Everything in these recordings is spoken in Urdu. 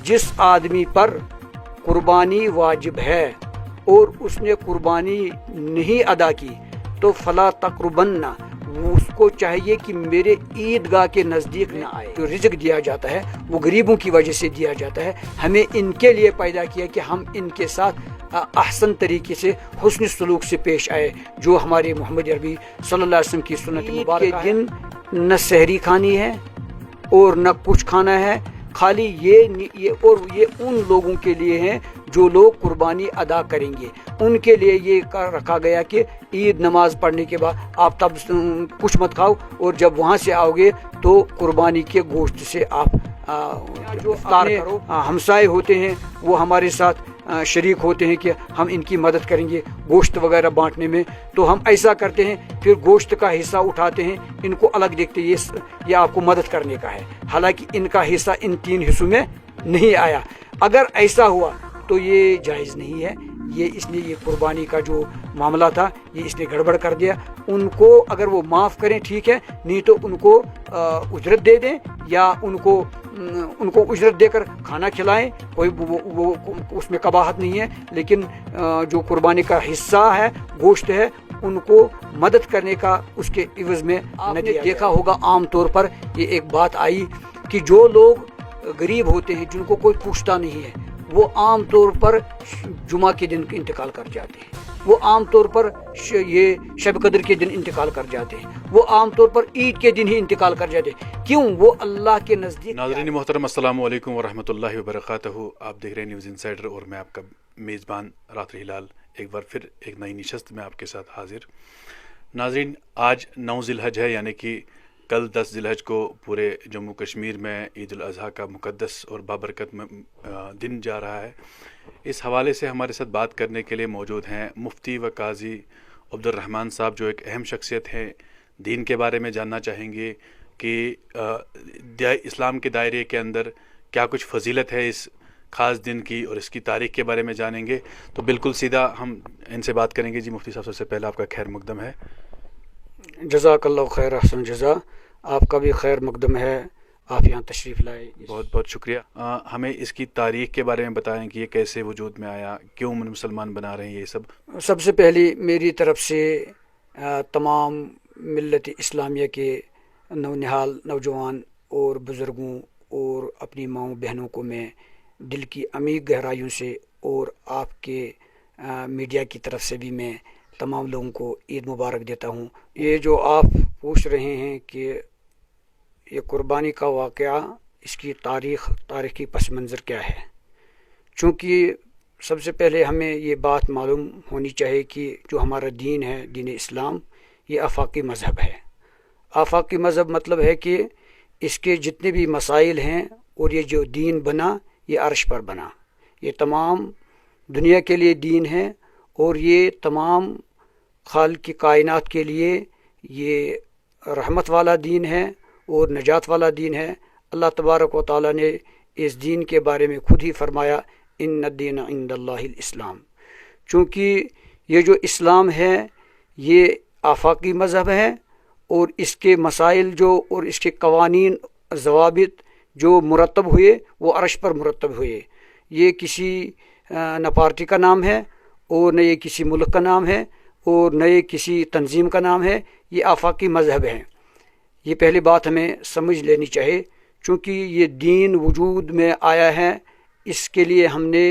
جس آدمی پر قربانی واجب ہے اور اس نے قربانی نہیں ادا کی تو فلا تقربن، اس کو چاہیے کہ میرے عیدگاہ کے نزدیک نہ آئے۔ جو رزق دیا جاتا ہے وہ غریبوں کی وجہ سے دیا جاتا ہے، ہمیں ان کے لیے پیدا کیا کہ ہم ان کے ساتھ احسن طریقے سے حسن سلوک سے پیش آئے، جو ہمارے محمد عربی صلی اللہ علیہ وسلم کی سنت مبارکہ کے دن نہ سحری کھانی ہے اور نہ کچھ کھانا ہے، خالی یہ ان لوگوں کے لیے ہیں جو لوگ قربانی ادا کریں گے، ان کے لیے یہ رکھا گیا کہ عید نماز پڑھنے کے بعد آپ تب کچھ مت کھاؤ، اور جب وہاں سے آؤ گے تو قربانی کے گوشت سے آپ جو افطار کرو۔ ہمسائے ہوتے ہیں وہ ہمارے ساتھ شریک ہوتے ہیں کہ ہم ان کی مدد کریں گے گوشت وغیرہ بانٹنے میں، تو ہم ایسا کرتے ہیں، پھر گوشت کا حصہ اٹھاتے ہیں، ان کو الگ دیکھتے ہیں، یہ آپ کو مدد کرنے کا ہے، حالانکہ ان کا حصہ ان 3 حصوں میں نہیں آیا۔ اگر ایسا ہوا تو یہ جائز نہیں ہے، اس نے یہ قربانی کا جو معاملہ تھا یہ اس نے گڑبڑ کر دیا۔ ان کو اگر وہ معاف کریں ٹھیک ہے، نہیں تو ان کو اجرت دے دیں، یا ان کو اجرت دے کر کھانا کھلائیں، کوئی وہ اس میں قباحت نہیں ہے، لیکن جو قربانی کا حصہ ہے گوشت ہے ان کو مدد کرنے کا اس کے عوض میں آپ نے دیکھا ہوگا عام طور پر یہ ایک بات آئی کہ جو لوگ غریب ہوتے ہیں جن کو کوئی پوچھتا نہیں ہے وہ عام طور پر جمعہ کے دن انتقال کر جاتے ہیں، وہ عام طور پر یہ شب قدر کے دن انتقال کر جاتے ہیں، وہ عام طور پر عید کے دن ہی انتقال کر جاتے ہیں، کیوں؟ وہ اللہ کے نزدیک۔ ناظرین محترم السلام علیکم ورحمۃ اللہ وبرکاتہ، آپ دیکھ رہے ہیں نیوز انسائیڈر اور میں آپ کا میزبان راتری ہلال، ایک بار پھر ایک نئی نشست میں آپ کے ساتھ حاضر۔ ناظرین آج 9 ذی الحج ہے، یعنی کہ کل 10 ذی الحج کو پورے جموں کشمیر میں عید الاضحیٰ کا مقدس اور بابرکت دن جا رہا ہے۔ اس حوالے سے ہمارے ساتھ بات کرنے کے لیے موجود ہیں مفتی و قاضی عبد الرحمن صاحب، جو ایک اہم شخصیت ہیں، دین کے بارے میں جاننا چاہیں گے کہ اسلام کے دائرے کے اندر کیا کچھ فضیلت ہے اس خاص دن کی، اور اس کی تاریخ کے بارے میں جانیں گے۔ تو بالکل سیدھا ہم ان سے بات کریں گے۔ جی مفتی صاحب، سب سے پہلے آپ کا خیر مقدم ہے۔ جزاک اللہ خیر، احسن جزا، آپ کا بھی خیر مقدم ہے، آپ یہاں تشریف لائے، بہت بہت شکریہ۔ ہمیں اس کی تاریخ کے بارے میں بتائیں کہ یہ کیسے وجود میں آیا، کیوں مسلمان بنا رہے ہیں یہ سب۔ سب سے پہلے میری طرف سے تمام ملت اسلامیہ کے نونہال نوجوان اور بزرگوں اور اپنی ماؤں بہنوں کو میں دل کی عمیق گہرائیوں سے اور آپ کے میڈیا کی طرف سے بھی میں تمام لوگوں کو عید مبارک دیتا ہوں۔ یہ جو آپ پوچھ رہے ہیں کہ یہ قربانی کا واقعہ، اس کی تاریخی پس منظر کیا ہے، چونکہ سب سے پہلے ہمیں یہ بات معلوم ہونی چاہیے کہ جو ہمارا دین ہے، دین اسلام، یہ آفاقی مذہب ہے۔ آفاقی مذہب مطلب ہے کہ اس کے جتنے بھی مسائل ہیں اور یہ جو دین بنا یہ عرش پر بنا، یہ تمام دنیا کے لیے دین ہے، اور یہ تمام خالق کی کائنات کے لیے یہ رحمت والا دین ہے اور نجات والا دین ہے۔ اللہ تبارک و تعالیٰ نے اس دین کے بارے میں خود ہی فرمایا ان الدین عند اللہ الاسلام، چونکہ یہ جو اسلام ہے یہ آفاقی مذہب ہے، اور اس کے مسائل جو اور اس کے قوانین ضوابط جو مرتب ہوئے وہ عرش پر مرتب ہوئے۔ یہ کسی نہ پارٹی کا نام ہے، اور نہ یہ کسی ملک کا نام ہے، اور نہ یہ کسی تنظیم کا نام ہے، یہ آفاقی مذہب ہے۔ یہ پہلی بات ہمیں سمجھ لینی چاہیے، چونکہ یہ دین وجود میں آیا ہے، اس کے لیے ہم نے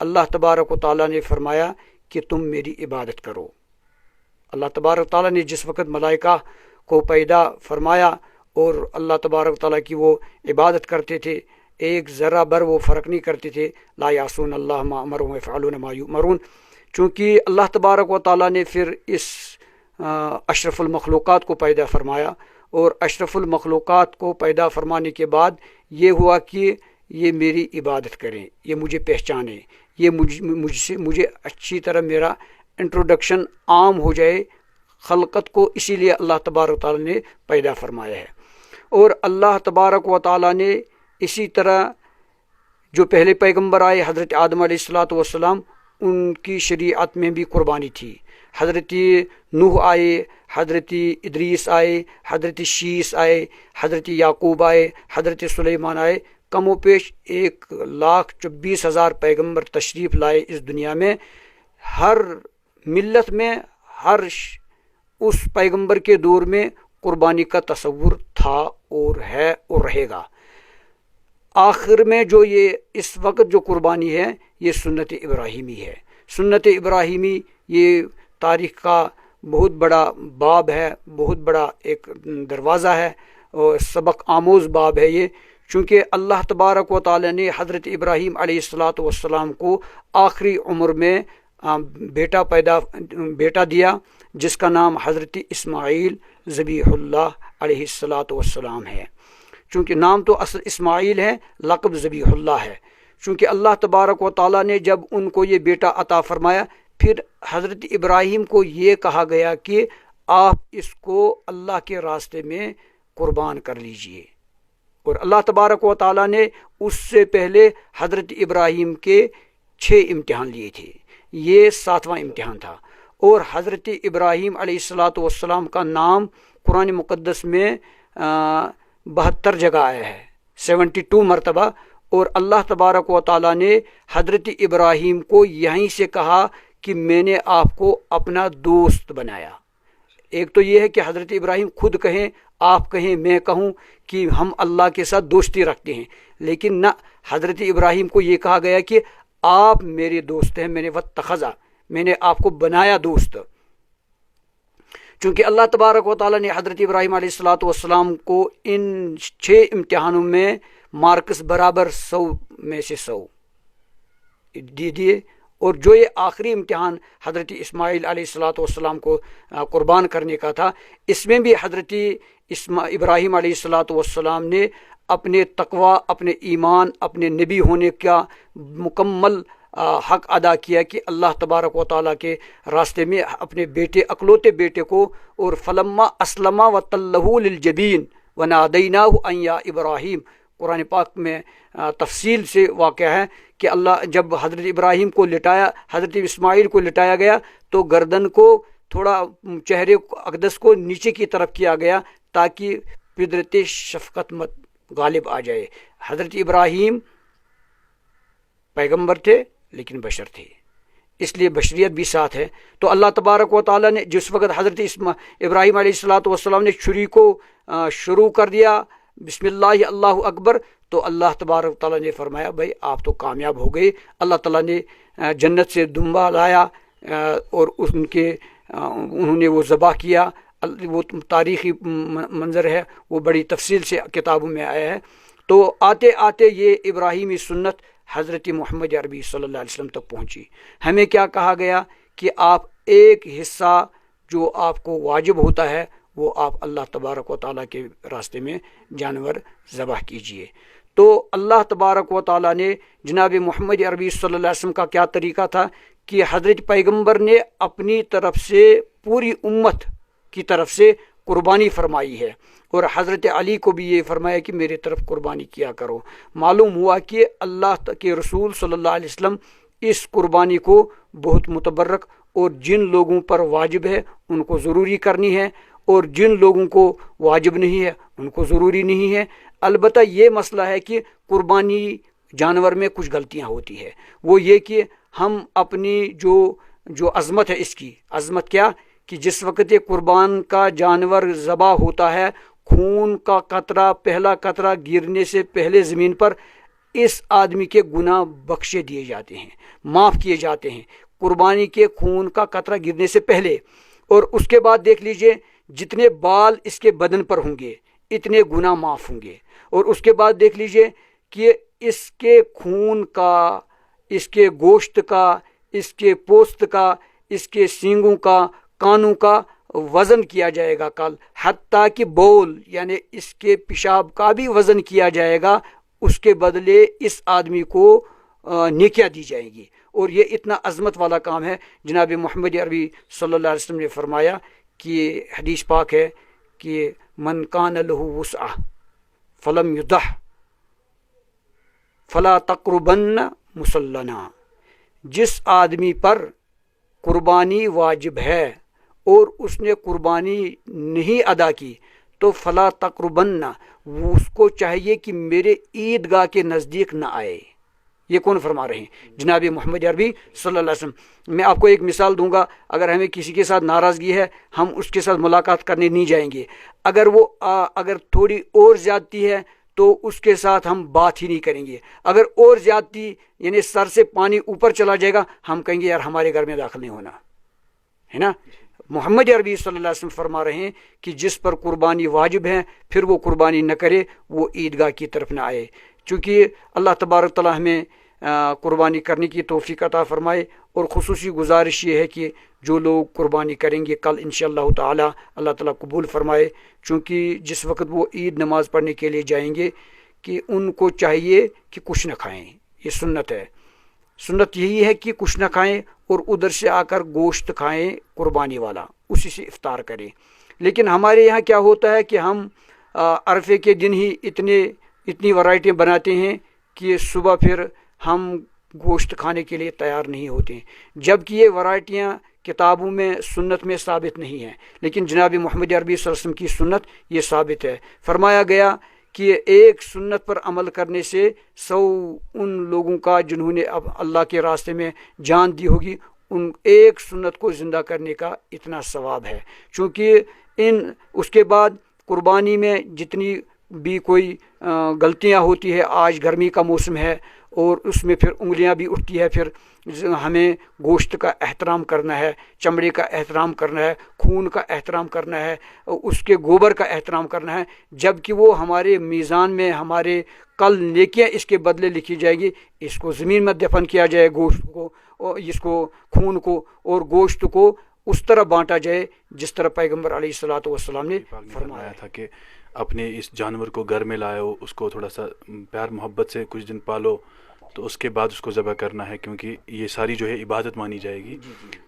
اللہ تبارک و تعالیٰ نے فرمایا کہ تم میری عبادت کرو۔ اللہ تبارک و تعالیٰ نے جس وقت ملائکہ کو پیدا فرمایا اور اللہ تبارک و تعالیٰ کی وہ عبادت کرتے تھے، ایک ذرہ بر وہ فرق نہیں کرتے تھے، لا یعصون اللہ ما امرهم ویفعلون ما یؤمرون، چونکہ اللہ تبارک و تعالیٰ نے پھر اس اشرف المخلوقات کو پیدا فرمایا، اور اشرف المخلوقات کو پیدا فرمانے کے بعد یہ ہوا کہ یہ میری عبادت کریں، یہ مجھے پہچانیں، یہ مجھے اچھی طرح میرا انٹروڈکشن عام ہو جائے خلقت کو، اسی لیے اللہ تبارک و تعالیٰ نے پیدا فرمایا ہے۔ اور اللہ تبارک و تعالیٰ نے اسی طرح جو پہلے پیغمبر آئے حضرت آدم علیہ الصلاۃ والسلام، ان کی شریعت میں بھی قربانی تھی۔ حضرت نوح آئے، حضرت ادریس آئے، حضرت شیس آئے، حضرت یعقوب آئے، حضرت سلیمان آئے، کم و پیش 1,24,000 پیغمبر تشریف لائے اس دنیا میں. ہر ملت میں اس پیغمبر کے دور میں قربانی کا تصور تھا اور ہے اور رہے گا. آخر میں جو یہ اس وقت جو قربانی ہے یہ سنت ابراہیمی ہے. سنت ابراہیمی یہ تاریخ کا بہت بڑا باب ہے، بہت بڑا ایک دروازہ ہے اور سبق آموز باب ہے یہ، چونکہ اللہ تبارک و تعالی نے حضرت ابراہیم علیہ السلام کو آخری عمر میں بیٹا دیا جس کا نام حضرت اسماعیل ذبیح اللہ علیہ السلام ہے. چونکہ نام تو اصل اسماعیل ہے، لقب ذبیح اللہ ہے. چونکہ اللہ تبارک و تعالیٰ نے جب ان کو یہ بیٹا عطا فرمایا، پھر حضرت ابراہیم کو یہ کہا گیا کہ آپ اس کو اللہ کے راستے میں قربان کر لیجئے. اور اللہ تبارک و تعالیٰ نے اس سے پہلے حضرت ابراہیم کے 6 امتحان لیے تھے، یہ 7واں امتحان تھا. اور حضرت ابراہیم علیہ السلام کا نام قرآن مقدس میں 72 جگہ آیا ہے، 72 مرتبہ. اور اللہ تبارک و تعالیٰ نے حضرت ابراہیم کو یہیں سے کہا کہ میں نے آپ کو اپنا دوست بنایا. ایک تو یہ ہے کہ حضرت ابراہیم خود کہیں، آپ کہیں، میں کہوں کہ ہم اللہ کے ساتھ دوستی رکھتے ہیں، لیکن نہ، حضرت ابراہیم کو یہ کہا گیا کہ آپ میرے دوست ہیں. میں نے واتخذا، میں نے آپ کو بنایا دوست. چونکہ اللہ تبارک و تعالیٰ نے حضرت ابراہیم علیہ السلام کو ان 6 امتحانوں میں مارکس برابر 100 میں سے 100 دیے. اور جو یہ آخری امتحان حضرت اسماعیل علیہ السلام کو قربان کرنے کا تھا، اس میں بھی حضرت ابراہیم علیہ السلام نے اپنے تقوی، اپنے ایمان، اپنے نبی ہونے کا مکمل حق ادا کیا کہ اللہ تبارک و تعالیٰ کے راستے میں اپنے بیٹے، اکلوتے بیٹے کو. اور فلما اسلم وتلہ للجبین ونادیناہ ان یا ابراہیم، قرآن پاک میں تفصیل سے واقع ہے کہ اللہ جب حضرت ابراہیم کو لٹایا، حضرت اسماعیل کو لٹایا گیا تو گردن کو تھوڑا، چہرے اقدس کو نیچے کی طرف کیا گیا تاکہ قدرت شفقت مت غالب آ جائے. حضرت ابراہیم پیغمبر تھے لیکن بشر تھے، اس لیے بشریت بھی ساتھ ہے. تو اللہ تبارک و تعالیٰ نے جس وقت حضرت ابراہیم علیہ السلام نے چھری کو شروع کر دیا، بسم اللہ اللہ اکبر، تو اللہ تبارک و تعالیٰ نے فرمایا بھائی آپ تو کامیاب ہو گئے. اللہ تعالیٰ نے جنت سے دمبا لایا اور انہوں نے وہ ذبح کیا. وہ تاریخی منظر ہے، وہ بڑی تفصیل سے کتابوں میں آیا ہے. تو آتے آتے یہ ابراہیمی سنت حضرت محمد عربی صلی اللہ علیہ وسلم تک پہنچی. ہمیں کیا کہا گیا کہ آپ ایک حصہ جو آپ کو واجب ہوتا ہے وہ آپ اللہ تبارک و تعالیٰ کے راستے میں جانور ذبح کیجئے. تو اللہ تبارک و تعالیٰ نے جناب محمد عربی صلی اللہ علیہ وسلم کا کیا طریقہ تھا کہ حضرت پیغمبر نے اپنی طرف سے پوری امت کی طرف سے قربانی فرمائی ہے، اور حضرت علی کو بھی یہ فرمایا کہ میرے طرف قربانی کیا کرو. معلوم ہوا کہ اللہ کے رسول صلی اللہ علیہ وسلم اس قربانی کو بہت متبرک، اور جن لوگوں پر واجب ہے ان کو ضروری کرنی ہے، اور جن لوگوں کو واجب نہیں ہے ان کو ضروری نہیں ہے. البتہ یہ مسئلہ ہے کہ قربانی جانور میں کچھ غلطیاں ہوتی ہے. وہ یہ کہ ہم اپنی جو عظمت ہے، اس کی عظمت کیا کہ جس وقت یہ قربان کا جانور ذبح ہوتا ہے، خون کا قطرہ، پہلا قطرہ گرنے سے پہلے زمین پر اس آدمی کے گناہ بخشے دیے جاتے ہیں، معاف کیے جاتے ہیں، قربانی کے خون کا قطرہ گرنے سے پہلے. اور اس کے بعد دیکھ لیجئے جتنے بال اس کے بدن پر ہوں گے اتنے گناہ معاف ہوں گے. اور اس کے بعد دیکھ لیجئے کہ اس کے خون کا، اس کے گوشت کا، اس کے پوست کا، اس کے سینگوں کا، کانوں کا وزن کیا جائے گا کل، حتیٰ کہ بول یعنی اس کے پیشاب کا بھی وزن کیا جائے گا. اس کے بدلے اس آدمی کو نیکیاں دی جائیں گی. اور یہ اتنا عظمت والا کام ہے. جناب محمد عربی صلی اللہ علیہ وسلم نے فرمایا کہ حدیث پاک ہے کہ من کان لہ وسعہ فلم یدح فلا تقربن مصلنا، جس آدمی پر قربانی واجب ہے اور اس نے قربانی نہیں ادا کی تو فلا تقربن، اس کو چاہیے کہ میرے عیدگاہ کے نزدیک نہ آئے. یہ کون فرما رہے ہیں؟ جناب محمد عربی صلی اللہ علیہ وسلم. میں آپ کو ایک مثال دوں گا. اگر ہمیں کسی کے ساتھ ناراضگی ہے، ہم اس کے ساتھ ملاقات کرنے نہیں جائیں گے. اگر تھوڑی اور زیادتی ہے تو اس کے ساتھ ہم بات ہی نہیں کریں گے. اگر اور زیادتی یعنی سر سے پانی اوپر چلا جائے گا، ہم کہیں گے یار ہمارے گھر میں داخل نہیں ہونا ہے نا. محمد عربی صلی اللہ علیہ وسلم فرما رہے ہیں کہ جس پر قربانی واجب ہے پھر وہ قربانی نہ کرے، وہ عیدگاہ کی طرف نہ آئے. چونکہ اللہ تبارک تعالیٰ ہمیں قربانی کرنے کی توفیق عطا فرمائے. اور خصوصی گزارش یہ ہے کہ جو لوگ قربانی کریں گے کل انشاءاللہ تعالی اللہ تعالیٰ قبول فرمائے. چونکہ جس وقت وہ عید نماز پڑھنے کے لیے جائیں گے کہ ان کو چاہیے کہ کچھ نہ کھائیں. یہ سنت ہے. سنت یہی ہے کہ کچھ نہ کھائیں اور ادھر سے آ کر گوشت کھائیں قربانی والا، اسی سے افطار کریں. لیکن ہمارے یہاں کیا ہوتا ہے کہ ہم عرفے کے دن ہی اتنی ورائٹیاں بناتے ہیں کہ صبح پھر ہم گوشت کھانے کے لیے تیار نہیں ہوتے ہیں، جبکہ یہ ورائٹیاں کتابوں میں سنت میں ثابت نہیں ہیں. لیکن جناب محمد عربی صلی اللہ علیہ وسلم کی سنت یہ ثابت ہے. فرمایا گیا کہ ایک سنت پر عمل کرنے سے 100 ان لوگوں کا جنہوں نے اب اللہ کے راستے میں جان دی ہوگی، ان ایک سنت کو زندہ کرنے کا اتنا ثواب ہے. چونکہ اس کے بعد قربانی میں جتنی بھی کوئی غلطیاں ہوتی ہے، آج گرمی کا موسم ہے اور اس میں پھر انگلیاں بھی اٹھتی ہے، پھر ہمیں گوشت کا احترام کرنا ہے، چمڑے کا احترام کرنا ہے، خون کا احترام کرنا ہے، اس کے گوبر کا احترام کرنا ہے، جبکہ وہ ہمارے میزان میں ہمارے کل نیکیاں اس کے بدلے لکھی جائے گی. اس کو زمین میں دفن کیا جائے گوشت کو، اور اس کو خون کو اور گوشت کو اس طرح بانٹا جائے جس طرح پیغمبر علیہ الصلوۃ والسلام نے فرمایا تھا کہ اپنے اس جانور کو گھر میں لاؤ، اس کو تھوڑا سا پیار محبت سے کچھ دن پالو، تو اس کے بعد اس کو ذبح کرنا ہے، کیونکہ یہ ساری جو ہے عبادت مانی جائے گی.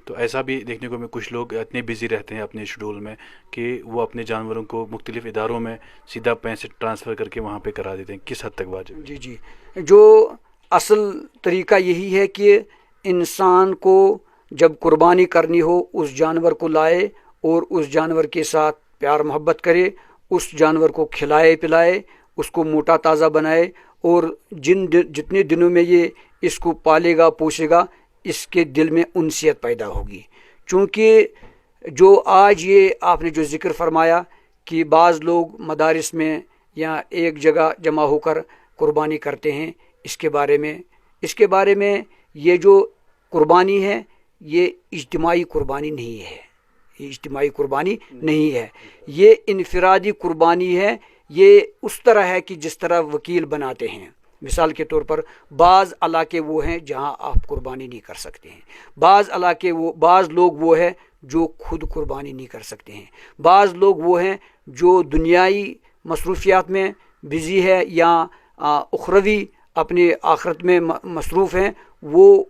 تو ایسا بھی دیکھنے کو کچھ لوگ اتنے بزی رہتے ہیں اپنے شیڈول میں کہ وہ اپنے جانوروں کو مختلف اداروں میں سیدھا پیسے ٹرانسفر کر کے وہاں پہ کرا دیتے ہیں. کس حد تک واجب ہے؟ جی جو اصل طریقہ یہی ہے کہ انسان کو جب قربانی کرنی ہو اس جانور کو لائے اور اس جانور کے ساتھ پیار محبت کرے، اس جانور کو کھلائے پلائے، اس کو موٹا تازہ بنائے، اور جتنے دنوں میں یہ اس کو پالے گا پوسے گا اس کے دل میں انسیت پیدا ہوگی. چونکہ جو آج یہ آپ نے جو ذکر فرمایا کہ بعض لوگ مدارس میں یا ایک جگہ جمع ہو کر قربانی کرتے ہیں، اس کے بارے میں یہ جو قربانی ہے یہ اجتماعی قربانی نہیں ہے. یہ اجتماعی قربانی نہیں ہے، یہ انفرادی قربانی ہے. یہ اس طرح ہے کہ جس طرح وکیل بناتے ہیں. مثال کے طور پر بعض علاقے وہ ہیں جہاں آپ قربانی نہیں کر سکتے ہیں، بعض لوگ وہ ہیں جو خود قربانی نہیں کر سکتے ہیں، بعض لوگ وہ ہیں جو دنیائی مصروفیات میں بزی ہے یا اخروی اپنے آخرت میں مصروف ہیں، وہ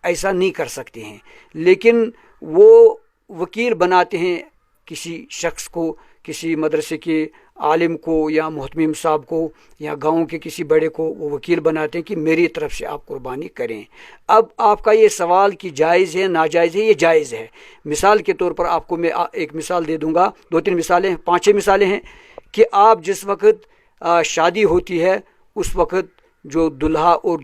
ایسا نہیں کر سکتے ہیں. لیکن وہ وکیل بناتے ہیں کسی شخص کو، کسی مدرسے کے عالم کو یا محتمم صاحب کو یا گاؤں کے کسی بڑے کو، وہ وکیل بناتے ہیں کہ میری طرف سے آپ قربانی کریں. اب آپ کا یہ سوال کہ جائز ہے ناجائز ہے، یہ جائز ہے. مثال کے طور پر آپ کو میں ایک مثال دے دوں گا، 2-3 مثالیں 5-6 مثالیں ہیں کہ آپ جس وقت شادی ہوتی ہے اس وقت جو دلہا اور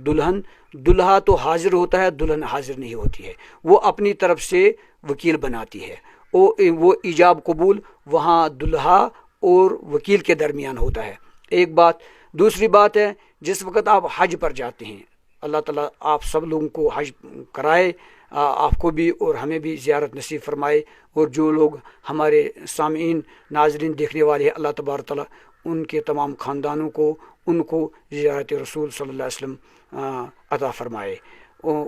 دلہا تو حاضر ہوتا ہے، دلہن حاضر نہیں ہوتی ہے، وہ اپنی طرف سے وکیل بناتی ہے. وہ ایجاب قبول وہاں دلہا اور وکیل کے درمیان ہوتا ہے. ایک بات. دوسری بات ہے جس وقت آپ حج پر جاتے ہیں، اللہ تعالیٰ آپ سب لوگوں کو حج کرائے، آپ کو بھی اور ہمیں بھی زیارت نصیب فرمائے، اور جو لوگ ہمارے سامعین ناظرین دیکھنے والے ہیں اللہ تبارک تعالیٰ ان کے تمام خاندانوں کو ان کو زیارت رسول صلی اللہ علیہ وسلم عطا فرمائے،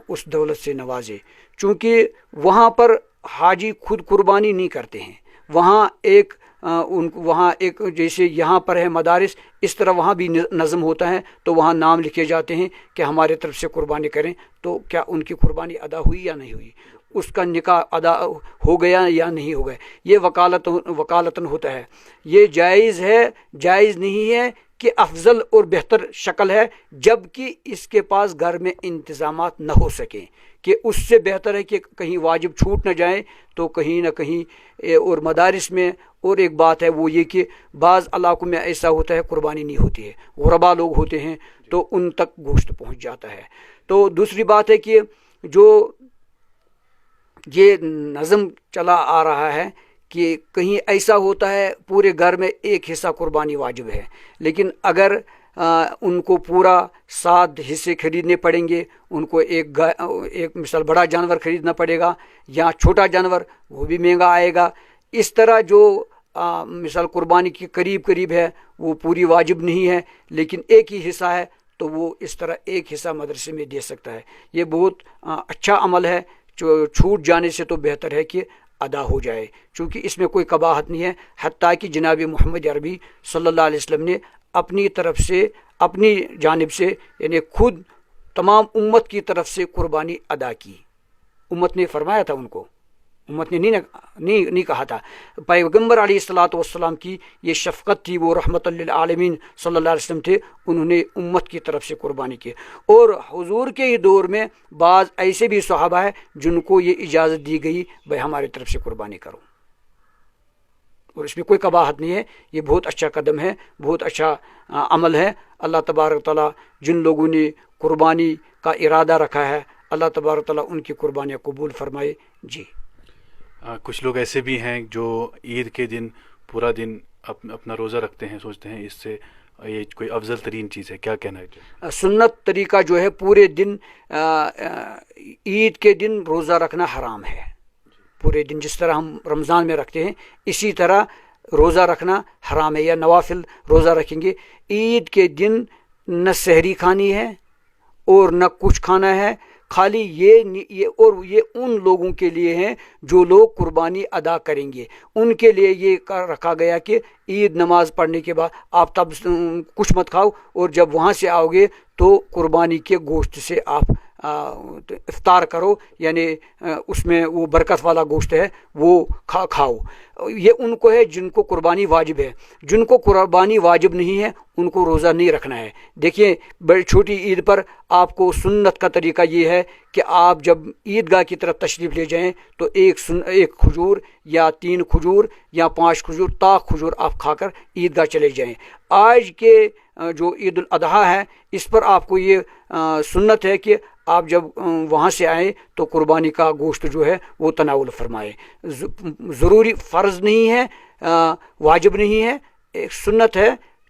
اس دولت سے نوازے. چونکہ وہاں پر حاجی خود قربانی نہیں کرتے ہیں، وہاں ایک جیسے یہاں پر ہے مدارس، اس طرح وہاں بھی نظم ہوتا ہے، تو وہاں نام لکھے جاتے ہیں کہ ہمارے طرف سے قربانی کریں. تو کیا ان کی قربانی ادا ہوئی یا نہیں ہوئی، اس کا نکاح ادا ہو گیا یا نہیں ہو گیا، یہ وکالتاً ہوتا ہے. یہ جائز ہے، جائز نہیں ہے کہ افضل اور بہتر شکل ہے، جبکہ اس کے پاس گھر میں انتظامات نہ ہو سکیں، کہ اس سے بہتر ہے کہ کہیں واجب چھوٹ نہ جائیں تو کہیں نہ کہیں اور مدارس میں اور ایک بات ہے وہ یہ کہ بعض علاقوں میں ایسا ہوتا ہے قربانی نہیں ہوتی ہے، غربا لوگ ہوتے ہیں تو ان تک گوشت پہنچ جاتا ہے۔ تو دوسری بات ہے کہ جو یہ نظم چلا آ رہا ہے کہ کہیں ایسا ہوتا ہے پورے گھر میں ایک حصہ قربانی واجب ہے، لیکن اگر ان کو پورا 7 حصے خریدنے پڑیں گے، ان کو ایک مثال بڑا جانور خریدنا پڑے گا یا چھوٹا جانور وہ بھی مہنگا آئے گا، اس طرح جو مثال قربانی کے قریب قریب ہے وہ پوری واجب نہیں ہے لیکن ایک ہی حصہ ہے، تو وہ اس طرح ایک حصہ مدرسے میں دے سکتا ہے۔ یہ بہت اچھا عمل ہے، جو چھوٹ جانے سے تو بہتر ہے کہ ادا ہو جائے، چونکہ اس میں کوئی قباحت نہیں ہے، حتیٰ کہ جناب محمد عربی صلی اللہ علیہ وسلم نے اپنی طرف سے، اپنی جانب سے، یعنی خود تمام امت کی طرف سے قربانی ادا کی۔ امت نے فرمایا تھا ان کو، امت نے نہیں کہا تھا۔ پیغمبر علیہ الصلوۃ والسلام کی یہ شفقت تھی، وہ رحمت للعالمین صلی اللہ علیہ وسلم تھے، انہوں نے امت کی طرف سے قربانی کی۔ اور حضور کے ہی دور میں بعض ایسے بھی صحابہ ہیں جن کو یہ اجازت دی گئی بھائی ہماری طرف سے قربانی کرو، اور اس میں کوئی قباحت نہیں ہے۔ یہ بہت اچھا قدم ہے، بہت اچھا عمل ہے۔ اللہ تبارک تعالیٰ جن لوگوں نے قربانی کا ارادہ رکھا ہے، اللہ تبارک تعالیٰ ان کی قربانیاں قبول فرمائے۔ جی، کچھ لوگ ایسے بھی ہیں جو عید کے دن پورا دن اپنا روزہ رکھتے ہیں، سوچتے ہیں اس سے یہ کوئی افضل ترین چیز ہے، کیا کہنا ہے؟ سنت طریقہ جو ہے پورے دن عید کے دن روزہ رکھنا حرام ہے۔ پورے دن جس طرح ہم رمضان میں رکھتے ہیں اسی طرح روزہ رکھنا حرام ہے، یا نوافل روزہ رکھیں گے۔ عید کے دن نہ سحری کھانی ہے اور نہ کچھ کھانا ہے، خالی یہ ان لوگوں کے لیے ہیں جو لوگ قربانی ادا کریں گے، ان کے لیے یہ رکھا گیا کہ عید نماز پڑھنے کے بعد آپ تب کچھ مت کھاؤ، اور جب وہاں سے آؤ گے تو قربانی کے گوشت سے آپ افطار کرو، یعنی اس میں وہ برکت والا گوشت ہے وہ کھاؤ۔ یہ ان کو ہے جن کو قربانی واجب ہے، جن کو قربانی واجب نہیں ہے ان کو روزہ نہیں رکھنا ہے۔ دیکھیں بڑی چھوٹی عید پر آپ کو سنت کا طریقہ یہ ہے کہ آپ جب عیدگاہ کی طرف تشریف لے جائیں تو ایک کھجور یا 3 کھجور یا 5 کھجور تا کھجور آپ کھا کر عیدگاہ چلے جائیں۔ آج کے جو عید الاضحیٰ ہے اس پر آپ کو یہ سنت ہے کہ آپ جب وہاں سے آئیں تو قربانی کا گوشت جو ہے وہ تناول فرمائے۔ ضروری فرض نہیں ہے، واجب نہیں ہے، ایک سنت ہے،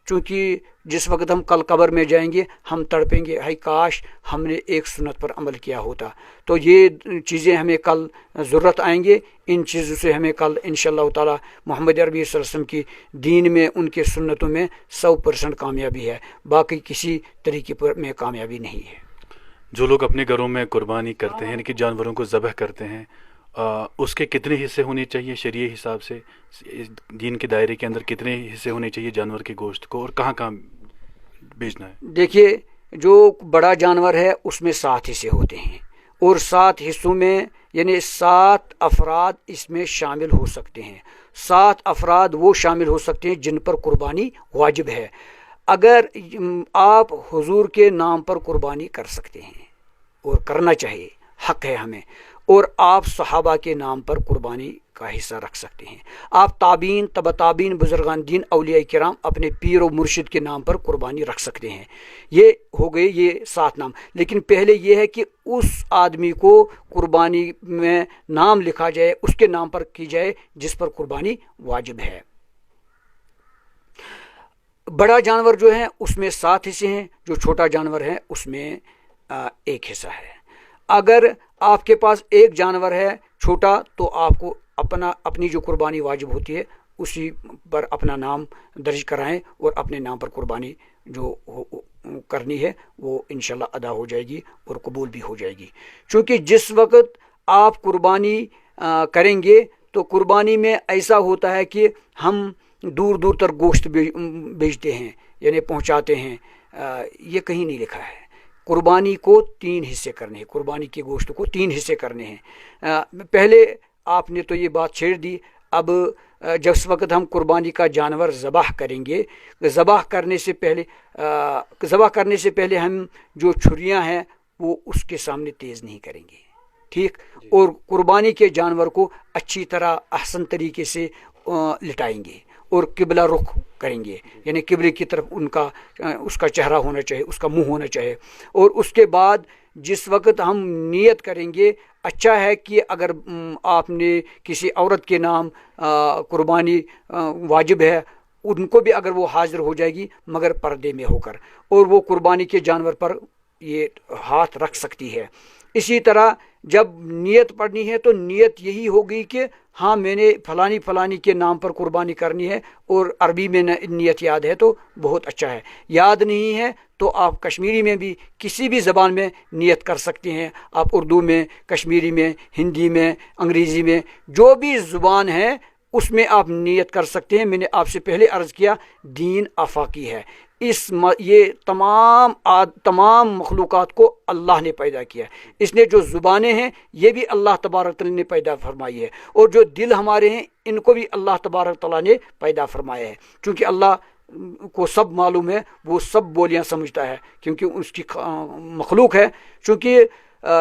چونکہ جس وقت ہم کل قبر میں جائیں گے ہم تڑپیں گے، ہائی کاش ہم نے ایک سنت پر عمل کیا ہوتا۔ تو یہ چیزیں ہمیں کل ضرورت آئیں گے، ان چیزوں سے ہمیں کل انشاءاللہ تعالی محمد عربی صلی اللہ علیہ وسلم کی دین میں ان کے سنتوں میں 100% کامیابی ہے، باقی کسی طریقے پر میں کامیابی نہیں ہے۔ جو لوگ اپنے گھروں میں قربانی کرتے ہیں، یعنی کہ جانوروں کو ذبح کرتے ہیں، اس کے کتنے حصے ہونے چاہیے شرعی حساب سے؟ دین کے دائرے کے اندر کتنے حصے ہونے چاہیے جانور کے گوشت کو، اور کہاں کہاں بیچنا ہے؟ دیکھیے جو بڑا جانور ہے اس میں 7 حصے ہوتے ہیں، اور 7 حصوں میں یعنی 7 افراد اس میں شامل ہو سکتے ہیں۔ 7 افراد وہ شامل ہو سکتے ہیں جن پر قربانی واجب ہے۔ اگر آپ حضور کے نام پر قربانی کر سکتے ہیں اور کرنا چاہیے، حق ہے ہمیں، اور آپ صحابہ کے نام پر قربانی کا حصہ رکھ سکتے ہیں۔ آپ تابعین، تبع تابعین، بزرگان دین، اولیاء کرام اپنے پیر و مرشد کے نام پر قربانی رکھ سکتے ہیں۔ یہ ہو گئے یہ 7 نام، لیکن پہلے یہ ہے کہ اس آدمی کو قربانی میں نام لکھا جائے، اس کے نام پر کی جائے جس پر قربانی واجب ہے۔ بڑا جانور جو ہے اس میں 7 حصے ہیں، جو چھوٹا جانور ہے اس میں 1 حصہ ہے۔ اگر آپ کے پاس ایک جانور ہے چھوٹا تو آپ کو اپنی جو قربانی واجب ہوتی ہے اسی پر اپنا نام درج کرائیں، اور اپنے نام پر قربانی جو کرنی ہے وہ انشاءاللہ ادا ہو جائے گی اور قبول بھی ہو جائے گی۔ چونکہ جس وقت آپ قربانی کریں گے تو قربانی میں ایسا ہوتا ہے کہ ہم دور دور تک گوشت بیچتے ہیں، یعنی پہنچاتے ہیں، یہ کہیں نہیں لکھا ہے۔ قربانی کو 3 حصے کرنے ہیں، قربانی کے گوشت کو 3 حصے کرنے ہیں۔ پہلے آپ نے تو یہ بات چھیڑ دی، اب جس وقت ہم قربانی کا جانور ذبح کریں گے، ذبح کرنے سے پہلے ہم جو چھریاں ہیں وہ اس کے سامنے تیز نہیں کریں گے، ٹھیک؟ اور قربانی کے جانور کو اچھی طرح احسن طریقے سے لٹائیں گے اور قبلہ رخ کریں گے، یعنی قبلے کی طرف اس کا چہرہ ہونا چاہیے، اس کا منہ ہونا چاہیے. اور اس کے بعد جس وقت ہم نیت کریں گے، اچھا ہے کہ اگر آپ نے کسی عورت کے نام قربانی واجب ہے، ان کو بھی اگر وہ حاضر ہو جائے گی مگر پردے میں ہو کر، اور وہ قربانی کے جانور پر یہ ہاتھ رکھ سکتی ہے. اسی طرح جب نیت پڑھنی ہے تو نیت یہی ہوگی کہ ہاں میں نے فلانی کے نام پر قربانی کرنی ہے، اور عربی میں نیت یاد ہے تو بہت اچھا ہے، یاد نہیں ہے تو آپ کشمیری میں بھی کسی بھی زبان میں نیت کر سکتے ہیں. آپ اردو میں، کشمیری میں، ہندی میں، انگریزی میں، جو بھی زبان ہے اس میں آپ نیت کر سکتے ہیں. میں نے آپ سے پہلے عرض کیا دین آفاقی ہے، یہ تمام مخلوقات کو اللہ نے پیدا کیا. اس نے جو زبانیں ہیں یہ بھی اللہ تبارک تعالیٰ نے پیدا فرمائی ہے، اور جو دل ہمارے ہیں ان کو بھی اللہ تبارک تعالیٰ نے پیدا فرمایا ہے. چونکہ اللہ کو سب معلوم ہے، وہ سب بولیاں سمجھتا ہے کیونکہ اس کی مخلوق ہے. چونکہ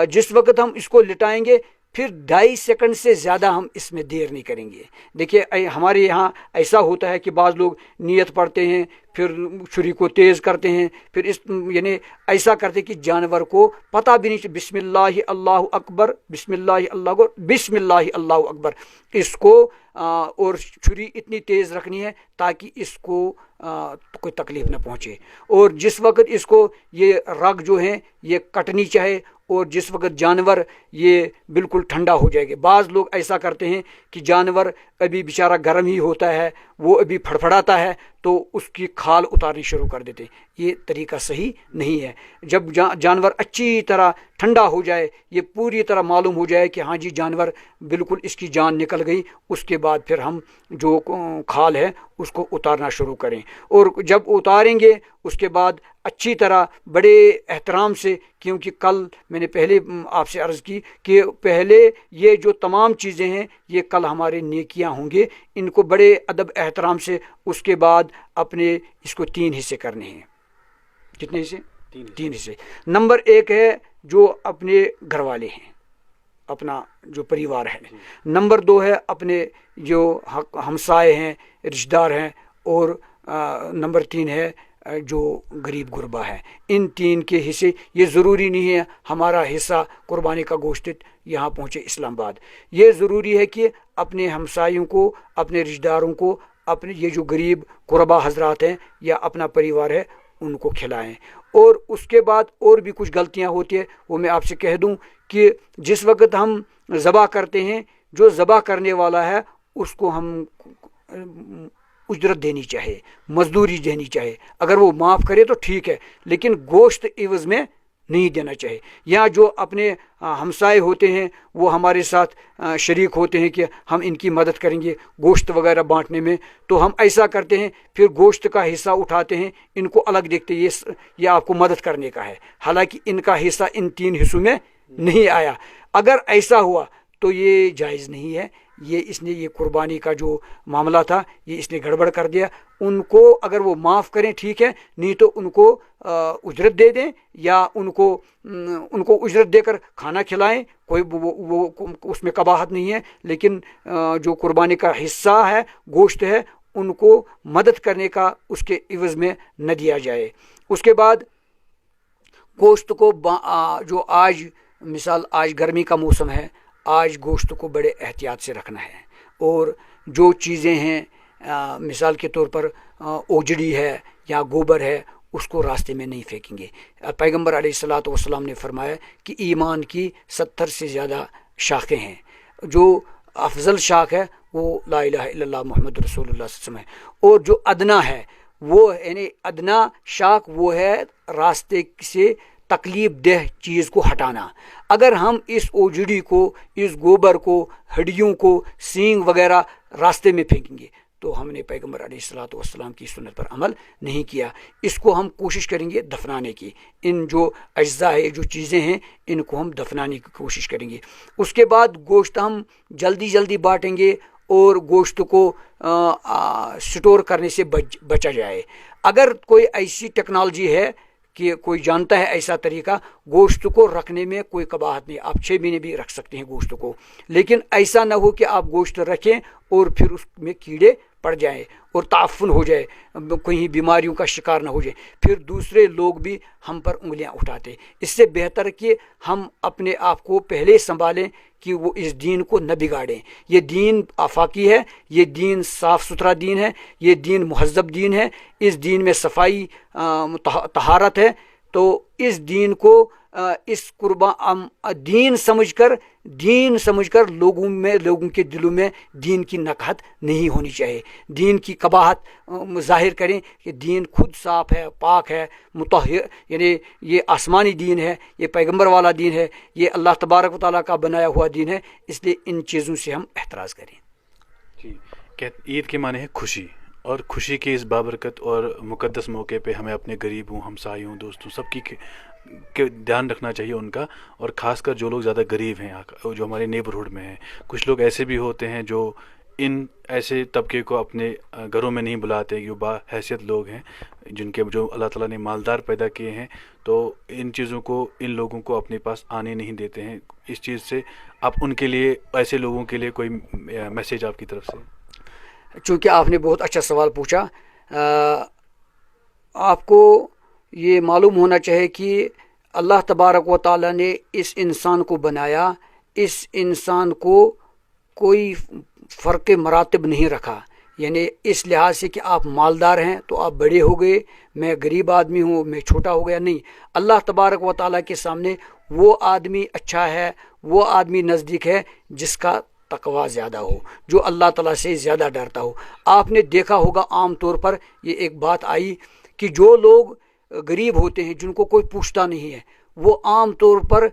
جس وقت ہم اس کو لٹائیں گے پھر 2.5 سیکنڈ سے زیادہ ہم اس میں دیر نہیں کریں گے. دیکھیے ہمارے یہاں ایسا ہوتا ہے کہ بعض لوگ نیت پڑھتے ہیں، پھر چھری کو تیز کرتے ہیں، پھر یعنی ایسا کرتے کہ جانور کو پتہ بھی نہیں، بسم اللہ اللہ اکبر، بسم اللہ اللہ اکبر، بسم اللہ اللہ اکبر، اس کو اور چھری اتنی تیز رکھنی ہے تاکہ اس کو کوئی تکلیف نہ پہنچے. اور جس وقت اس کو یہ رگ جو ہیں یہ کٹنی چاہے، اور جس وقت جانور یہ بالکل ٹھنڈا ہو جائے گا. بعض لوگ ایسا کرتے ہیں کہ جانور ابھی بیچارہ گرم ہی ہوتا ہے، وہ ابھی پھڑپھڑاتا ہے تو اس کی کھال اتارنی شروع کر دیتے ہیں. یہ طریقہ صحیح نہیں ہے. جب جانور اچھی طرح ٹھنڈا ہو جائے، یہ پوری طرح معلوم ہو جائے کہ ہاں جی جانور بالکل اس کی جان نکل گئی، اس کے بعد پھر ہم جو کھال ہے اس کو اتارنا شروع کریں. اور جب اتاریں گے اس کے بعد اچھی طرح بڑے احترام سے، کیونکہ کل میں نے پہلے آپ سے عرض کی کہ پہلے یہ جو تمام چیزیں ہیں یہ کل ہمارے نیکیاں ہوں گے، ان کو بڑے ادب احترام سے اس کے بعد اپنے اس کو 3 حصے کرنے ہیں. کتنے حصے؟ 3 حصے. نمبر 1 ہے جو اپنے گھر والے ہیں، اپنا جو پریوار ہے. نمبر 2 ہے اپنے جو ہمسائے ہیں، رشتہ دار ہیں. اور نمبر 3 ہے جو غریب غربا ہے. ان 3 کے حصے. یہ ضروری نہیں ہے ہمارا حصہ قربانی کا گوشت یہاں پہنچے اسلام آباد. یہ ضروری ہے کہ اپنے ہمسایوں کو، اپنے رشتہ داروں کو، اپنے یہ جو غریب غربا حضرات ہیں یا اپنا پریوار ہے ان کو کھلائیں. اور اس کے بعد اور بھی کچھ غلطیاں ہوتی ہیں، وہ میں آپ سے کہہ دوں کہ جس وقت ہم ذبح کرتے ہیں، جو ذبح کرنے والا ہے اس کو ہم اجرت دینی چاہے، مزدوری دینی چاہے. اگر وہ معاف کرے تو ٹھیک ہے، لیکن گوشت عوض میں نہیں دینا چاہے. یا جو اپنے ہمسائے ہوتے ہیں وہ ہمارے ساتھ شریک ہوتے ہیں کہ ہم ان کی مدد کریں گے گوشت وغیرہ بانٹنے میں، تو ہم ایسا کرتے ہیں پھر گوشت کا حصہ اٹھاتے ہیں، ان کو الگ دیکھتے ہیں یہ آپ کو مدد کرنے کا ہے، حالانکہ ان کا حصہ ان 3 حصوں میں نہیں آیا. اگر ایسا ہوا تو یہ جائز نہیں ہے. اس نے یہ قربانی کا جو معاملہ تھا یہ اس نے گڑبڑ کر دیا. ان کو اگر وہ معاف کریں ٹھیک ہے، نہیں تو ان کو اجرت دے دیں یا ان کو اجرت دے کر کھانا کھلائیں. کوئی وہ اس میں قباحت نہیں ہے، لیکن جو قربانی کا حصہ ہے، گوشت ہے، ان کو مدد کرنے کا اس کے عوض میں نہ دیا جائے. اس کے بعد گوشت کو جو مثال آج گرمی کا موسم ہے، آج گوشت کو بڑے احتیاط سے رکھنا ہے. اور جو چیزیں ہیں مثال کے طور پر اوجڑی ہے یا گوبر ہے اس کو راستے میں نہیں پھینکیں گے. پیغمبر علیہ الصلاۃ والسلام نے فرمایا کہ ایمان کی 70 سے زیادہ شاخیں ہیں، جو افضل شاخ ہے وہ لا الہ الا اللہ محمد رسول اللہ صلی اللہ علیہ وسلم ہے. اور جو ادنا ہے وہ یعنی ادنا شاخ وہ ہے راستے سے تکلیف دہ چیز کو ہٹانا. اگر ہم اس اوجڑی کو، اس گوبر کو، ہڈیوں کو، سینگ وغیرہ راستے میں پھینکیں گے تو ہم نے پیغمبر علیہ الصلاۃ والسلام کی سنت پر عمل نہیں کیا. اس کو ہم کوشش کریں گے دفنانے کی. ان جو اجزاء ہے، جو چیزیں ہیں، ان کو ہم دفنانے کی کوشش کریں گے. اس کے بعد گوشت ہم جلدی بانٹیں گے اور گوشت کو سٹور کرنے سے بچا جائے. اگر کوئی ایسی ٹیکنالوجی ہے کہ کوئی جانتا ہے ایسا طریقہ گوشت کو رکھنے میں کوئی قباحت نہیں، آپ 6 مہینے بھی رکھ سکتے ہیں گوشت کو، لیکن ایسا نہ ہو کہ آپ گوشت رکھیں اور پھر اس میں کیڑے پڑ جائیں اور تعفن ہو جائے، کہیں بیماریوں کا شکار نہ ہو جائے، پھر دوسرے لوگ بھی ہم پر انگلیاں اٹھاتے۔ اس سے بہتر کہ ہم اپنے آپ کو پہلے سنبھالیں کہ وہ اس دین کو نہ بگاڑیں۔ یہ دین آفاقی ہے، یہ دین صاف ستھرا دین ہے، یہ دین مہذب دین ہے، اس دین میں صفائی طہارت ہے۔ تو اس دین کو اس قربان دین سمجھ کر لوگوں کے دلوں میں دین کی نکہت نہیں ہونی چاہیے، دین کی قباحت ظاہر کریں کہ دین خود صاف ہے، پاک ہے، مطہر، یعنی یہ آسمانی دین ہے، یہ پیغمبر والا دین ہے، یہ اللہ تبارک و تعالیٰ کا بنایا ہوا دین ہے، اس لیے ان چیزوں سے ہم احتراز کریں۔ جی، عید کے معنی ہے خوشی، اور خوشی کے اس بابرکت اور مقدس موقع پہ ہمیں اپنے غریبوں، ہمسایوں، دوستوں سب کے دھیان رکھنا چاہیے ان کا، اور خاص کر جو لوگ زیادہ غریب ہیں، جو ہمارے نیبرہڈ میں ہیں۔ کچھ لوگ ایسے بھی ہوتے ہیں جو ان ایسے طبقے کو اپنے گھروں میں نہیں بلاتے، جو با حیثیت لوگ ہیں، جو اللہ تعالیٰ نے مالدار پیدا کیے ہیں، تو ان چیزوں کو، ان لوگوں کو اپنے پاس آنے نہیں دیتے ہیں۔ اس چیز سے آپ ان کے لیے، ایسے لوگوں کے لیے کوئی میسیج آپ کی طرف سے؟ چونکہ آپ نے بہت اچھا سوال پوچھا، آپ کو یہ معلوم ہونا چاہیے کہ اللہ تبارک و تعالیٰ نے اس انسان کو بنایا، اس انسان کو کوئی فرق مراتب نہیں رکھا، یعنی اس لحاظ سے کہ آپ مالدار ہیں تو آپ بڑے ہو گئے، میں غریب آدمی ہوں میں چھوٹا ہو گیا، نہیں۔ اللہ تبارک و تعالیٰ کے سامنے وہ آدمی اچھا ہے، وہ آدمی نزدیک ہے جس کا تقوی زیادہ ہو، جو اللہ تعالیٰ سے زیادہ ڈرتا ہو۔ آپ نے دیکھا ہوگا عام طور پر یہ ایک بات آئی کہ جو لوگ غریب ہوتے ہیں، جن کو کوئی پوچھتا نہیں ہے، وہ عام طور پر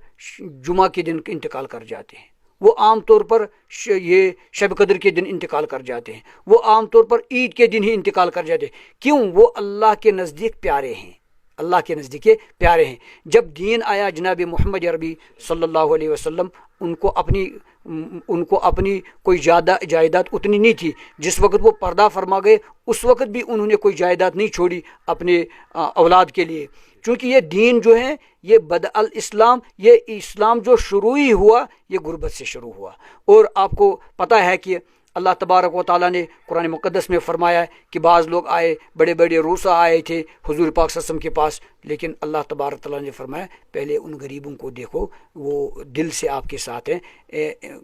جمعہ کے دن انتقال کر جاتے ہیں، وہ عام طور پر یہ شب قدر کے دن انتقال کر جاتے ہیں، وہ عام طور پر عید کے دن ہی انتقال کر جاتے ہیں۔ کیوں؟ وہ اللہ کے نزدیک پیارے ہیں، اللہ کے نزدیک پیارے ہیں۔ جب دین آیا جناب محمد عربی صلی اللہ علیہ وسلم، ان کو اپنی کوئی جائیداد اتنی نہیں تھی۔ جس وقت وہ پردہ فرما گئے اس وقت بھی انہوں نے کوئی جائیداد نہیں چھوڑی اپنے اولاد کے لیے، چونکہ یہ دین جو ہے یہ بدء الاسلام، یہ اسلام جو شروع ہی ہوا یہ غربت سے شروع ہوا۔ اور آپ کو پتہ ہے کہ اللہ تبارک و تعالیٰ نے قرآن مقدس میں فرمایا ہے کہ بعض لوگ آئے، بڑے بڑے روسا آئے تھے حضور پاک صلی اللہ علیہ وسلم کے پاس، لیکن اللہ تبارک تعالیٰ نے فرمایا پہلے ان غریبوں کو دیکھو، وہ دل سے آپ کے ساتھ ہیں۔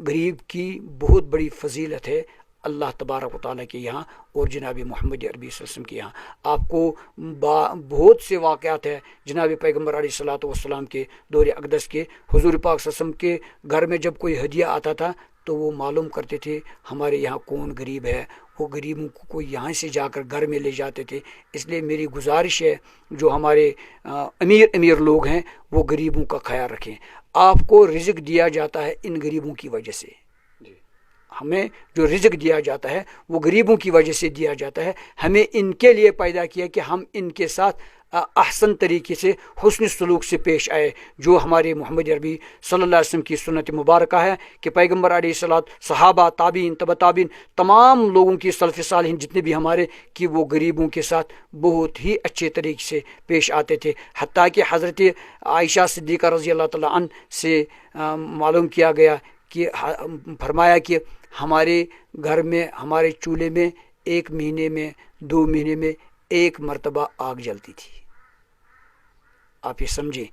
غریب کی بہت بڑی فضیلت ہے اللہ تبارک و تعالیٰ کے یہاں اور جناب محمد عربی صلی اللہ علیہ وسلم کے یہاں۔ آپ کو بہت سے واقعات ہیں جناب پیغمبر علیہ الصلوۃ والسلام کے دور اقدس کے، حضور پاک صلی اللہ علیہ وسلم کے گھر میں جب کوئی ہدیہ آتا تھا تو وہ معلوم کرتے تھے ہمارے یہاں کون غریب ہے، وہ غریبوں کو یہاں سے جا کر گھر میں لے جاتے تھے۔ اس لیے میری گزارش ہے جو ہمارے امیر لوگ ہیں وہ غریبوں کا خیال رکھیں۔ آپ کو رزق دیا جاتا ہے ان غریبوں کی وجہ سے، ہمیں جو رزق دیا جاتا ہے وہ غریبوں کی وجہ سے دیا جاتا ہے۔ ہمیں ان کے لیے پیدا کیا کہ ہم ان کے ساتھ احسن طریقے سے حسن سلوک سے پیش آئے، جو ہمارے محمد عربی صلی اللہ علیہ وسلم کی سنت مبارکہ ہے کہ پیغمبر علیہ الصلوۃ، صحابہ، تابعین، تبع تابعین، تمام لوگوں کی سلف صالحین جتنے بھی ہمارے، کہ وہ غریبوں کے ساتھ بہت ہی اچھے طریقے سے پیش آتے تھے۔ حتیٰ کہ حضرت عائشہ صدیقہ رضی اللہ تعالیٰ عنہ سے معلوم کیا گیا کہ فرمایا کہ ہمارے گھر میں، ہمارے چولہے میں 1 مہینے میں 2 مہینے میں 1 مرتبہ آگ جلتی تھی۔ آپ یہ سمجھیں۔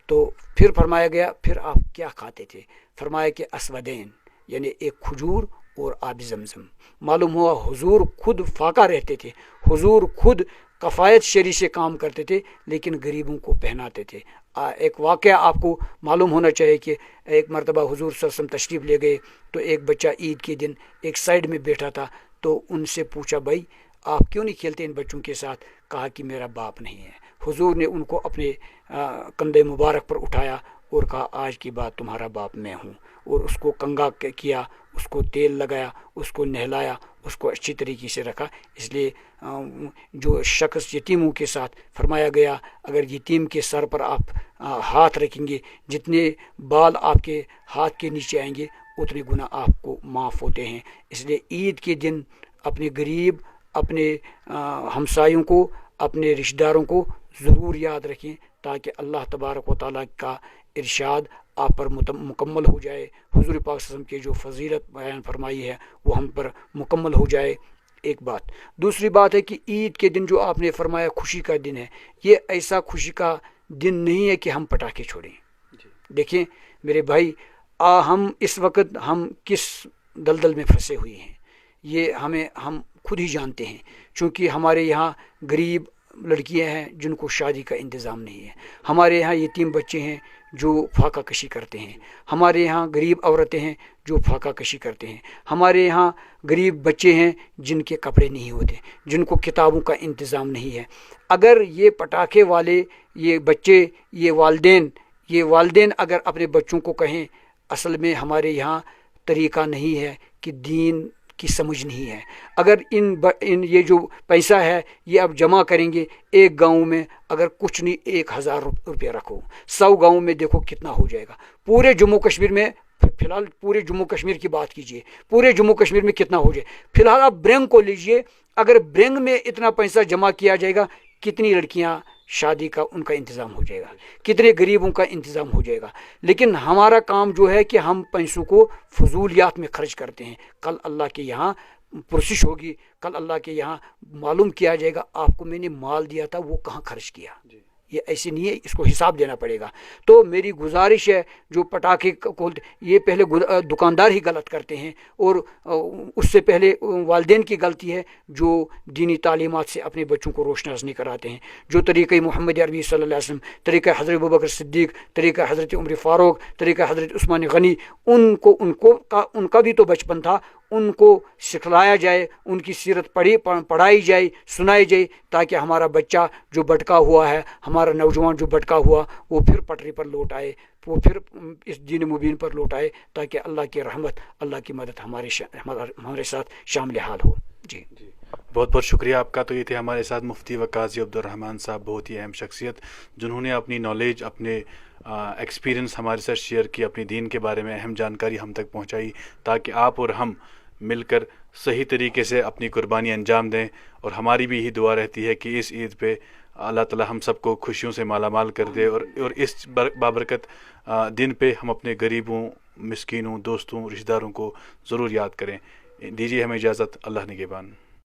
تو پھر فرمایا گیا پھر آپ کیا کھاتے تھے؟ فرمایا کہ اسودین، یعنی ایک کھجور اور آب زمزم۔ معلوم ہوا حضور خود فاقہ رہتے تھے، حضور خود کفایت شری سے کام کرتے تھے لیکن غریبوں کو پہناتے تھے۔ ایک واقعہ آپ کو معلوم ہونا چاہیے کہ ایک مرتبہ حضور صلی اللہ علیہ وسلم تشریف لے گئے تو ایک بچہ عید کے دن ایک سائیڈ میں بیٹھا تھا، تو ان سے پوچھا بھائی آپ کیوں نہیں کھیلتے ان بچوں کے ساتھ؟ کہا کہ میرا باپ نہیں ہے۔ حضور نے ان کو اپنے کندھے مبارک پر اٹھایا اور کہا آج کی بات تمہارا باپ میں ہوں، اور اس کو کنگا کیا، اس کو تیل لگایا، اس کو نہلایا، اس کو اچھی طریقے سے رکھا۔ اس لیے جو شخص یتیموں کے ساتھ فرمایا گیا اگر یتیم کے سر پر آپ ہاتھ رکھیں گے، جتنے بال آپ کے ہاتھ کے نیچے آئیں گے اتنے گناہ آپ کو معاف ہوتے ہیں۔ اس لیے عید کے دن اپنے غریب، اپنے ہمسایوں کو، اپنے رشتہ داروں کو ضرور یاد رکھیں تاکہ اللہ تبارک و تعالیٰ کا ارشاد آپ پر مکمل ہو جائے، حضور پاک صلی اللہ علیہ وسلم کی جو فضیلت بیان فرمائی ہے وہ ہم پر مکمل ہو جائے، ایک بات۔ دوسری بات ہے کہ عید کے دن جو آپ نے فرمایا خوشی کا دن ہے، یہ ایسا خوشی کا دن نہیں ہے کہ ہم پٹاخے چھوڑیں۔ دیکھیں میرے بھائی، ہم اس وقت ہم کس دلدل میں پھنسے ہوئے ہیں یہ ہم خود ہی جانتے ہیں، چونکہ ہمارے یہاں غریب لڑکیاں ہیں جن کو شادی کا انتظام نہیں ہے، ہمارے یہاں یتیم بچے ہیں جو فاقہ کشی کرتے ہیں، ہمارے یہاں غریب عورتیں ہیں جو فاقہ کشی کرتے ہیں، ہمارے یہاں غریب بچے ہیں جن کے کپڑے نہیں ہوتے، جن کو کتابوں کا انتظام نہیں ہے۔ اگر یہ پٹاخے والے یہ بچے یہ والدین اگر اپنے بچوں کو کہیں اصل میں ہمارے یہاں طریقہ نہیں ہے کہ دین کی سمجھ نہیں ہے، اگر ان یہ جو پیسہ ہے یہ اب جمع کریں گے ایک گاؤں میں، اگر کچھ نہیں 1000 روپیہ رکھو، 100 گاؤں میں دیکھو کتنا ہو جائے گا۔ پورے جموں کشمیر میں فی الحال پورے جموں کشمیر کی بات کیجئے، پورے جموں کشمیر میں کتنا ہو جائے، فی الحال آپ برنگ کو لیجئے، اگر برنگ میں اتنا پیسہ جمع کیا جائے گا کتنی لڑکیاں شادی کا ان کا انتظام ہو جائے گا، کتنے غریبوں کا انتظام ہو جائے گا۔ لیکن ہمارا کام جو ہے کہ ہم پیسوں کو فضولیات میں خرچ کرتے ہیں، کل اللہ کے یہاں پرسش ہوگی، کل اللہ کے یہاں معلوم کیا جائے گا آپ کو میں نے مال دیا تھا وہ کہاں خرچ کیا، یہ ایسے نہیں ہے، اس کو حساب دینا پڑے گا۔ تو میری گزارش ہے جو پٹاخے کھولتے یہ پہلے دکاندار ہی غلط کرتے ہیں، اور اس سے پہلے والدین کی غلطی ہے جو دینی تعلیمات سے اپنے بچوں کو روشناس نہیں کراتے ہیں، جو طریقہ محمد عربی صلی اللہ علیہ وسلم، طریقہ حضرت ابوبکر صدیق، طریقہ حضرت عمر فاروق، طریقہ حضرت عثمان غنی، ان کا بھی تو بچپن تھا، ان کو سکھلایا جائے، ان کی سیرت پڑھائی جائے، سنائی جائے، تاکہ ہمارا بچہ جو بھٹکا ہوا ہے، ہمارا نوجوان جو بھٹکا ہوا وہ پھر پٹری پر لوٹ آئے، وہ پھر اس دین مبین پر لوٹ آئے، تاکہ اللہ کی رحمت، اللہ کی مدد ہمارے ساتھ شامل حال ہو۔ جی بہت بہت شکریہ آپ کا۔ تو یہ تھے ہمارے ساتھ مفتی و قاضی عبدالرحمن صاحب، بہت ہی اہم شخصیت جنہوں نے اپنی نالج، اپنے ایکسپیرینس ہمارے ساتھ شیئر کی، اپنی دین کے بارے میں اہم جانکاری ہم تک پہنچائی، تاکہ آپ اور ہم مل کر صحیح طریقے سے اپنی قربانی انجام دیں۔ اور ہماری بھی یہی دعا رہتی ہے کہ اس عید پہ اللہ تعالی ہم سب کو خوشیوں سے مالا مال کر دے، اور اس بابرکت دن پہ ہم اپنے غریبوں، مسکینوں، دوستوں، رشتہ داروں کو ضرور یاد کریں۔ دیجیے ہمیں اجازت، اللہ نگہبان۔